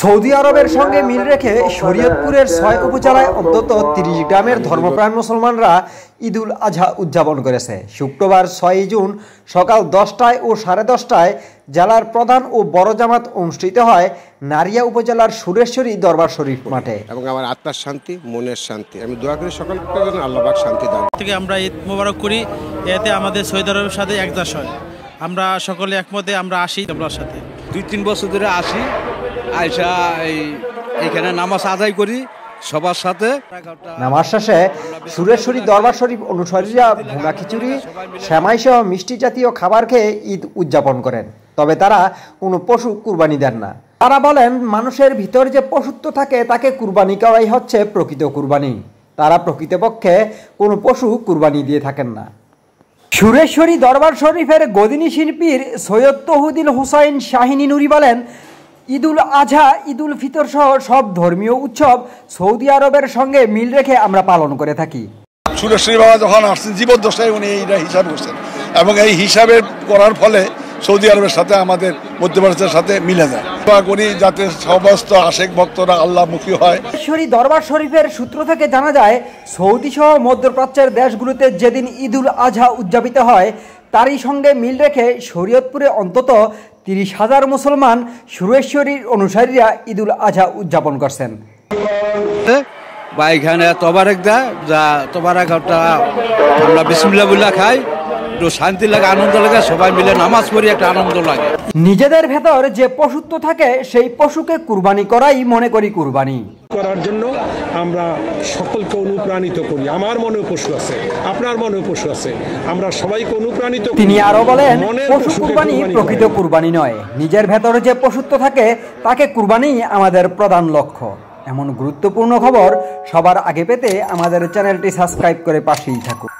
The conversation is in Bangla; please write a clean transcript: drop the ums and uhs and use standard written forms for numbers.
সৌদি আরবের সঙ্গে মিল রেখে শরীয়তপুরের ৬ উপজেলায় অন্তত ৩০ গ্রামের ধর্মপ্রাণ মুসলমানরা ঈদুল আজহা উদযাপন করেছে। শুক্রবার ৬ জুন সকাল ১০টায় ও ১০:৩০টায় জেলার প্রধান ও বড় জামাত অনুষ্ঠিত হয় নারিয়া উপজেলার সুরেশ্বরী দরবার শরীফ মাঠে। এবং আমার আত্মার শান্তি, মনের শান্তি, আমি দোয়া করি সকলকে যেন আল্লাহ পাক শান্তি দান। থেকে আমরা ঈদ মোবারক করি, এতে আমাদের সৌদি আরবের সাথে একদাস হয়। আমরা সকলে একমতে আমরা আসি আপনার সাথে। ২-৩ বছর ধরে আসি, আয়সা এইখানে নামাজ আদায় করি সবার সাথে। নামাজ শেষে সুরেশ্বরী দরবার শরীফ অনুসারীরা ভুনা খিচুড়ি, সেমাই সহ মিষ্টি জাতীয় খাবার খেয়ে ঈদ উদযাপন করেন। তবে তারা কোনো পশু কুরবানি দেন না। তারা বলেন, মানুষের ভিতর যে পশুত্ব থাকে তাকে কুরবানি করাই হচ্ছে প্রকৃত কুরবানি। তারা প্রকৃতপক্ষে কোনো পশু কুরবানি দিয়ে থাকেন না। সুরেশ্বরী দরবার শরীফের গদিনী শিল্পীর সৈয়দ তৌহিদুল হুসাইন শাহিনী নুরি বলেন, ঈদুল আজহা, ঈদুল ফিতর সহ সব ধর্মীয় উৎসব সৌদি আরবের সঙ্গে মিল রেখে আমরা পালন করে থাকি। সুরেশ্বরী বাবা যখন আসছেন জীবদ্দশায় উনি এইটা হিসাব করছেন এবং এই হিসাবে করার ফলে সৌদি আরবের সাথে আমাদের মধ্যপ্রাচ্যের সাথে মিলে যায়। দোয়া করি যাতে সমস্ত আশেক ভক্তরা আল্লাহমুখী হয়। সুরেশ্বরী দরবার শরীফের সূত্র থেকে জানা যায়, সৌদি সহ মধ্যপ্রাচ্যের দেশগুলোতে যেদিন ঈদুল আজহা উদযাপিত হয় তারই সঙ্গে মিল রেখে শরীয়তপুরে অন্তত ৩০,০০০ মুসলমান সুরেশ্বরীর অনুসারীরা ঈদুল আজহা উদযাপন করছেন। বা এখানে তবারেক দেয়, যা তবারেকটা আমরা বিসমিল্লাহ বলে খাই, একটু শান্তি লাগে, আনন্দ লাগে, সবাই মিলে নামাজ পড়ি, একটা আনন্দ লাগে। নিজেদের ভেতর যে পশুত্ব থাকে সেই পশুকে কুরবানি করাই মনে করি কুরবানি করার জন্য আমরা সকলকে অনুপ্রাণিত করি। আমার মনেও পশু আছে, আপনার মনেও পশু আছে, আমরা সবাইকে অনুপ্রাণিত। তিনি আরো বলেন, পশু কুরবানি প্রকৃত কুরবানি নয়, নিজের ভেতরে যে পশুত্ব থাকে তাকে কুরবানি আমাদের প্রধান লক্ষ্য। এমন গুরুত্বপূর্ণ খবর সবার আগে পেতে আমাদের চ্যানেলটি সাবস্ক্রাইব করে পাশেই থাকুন।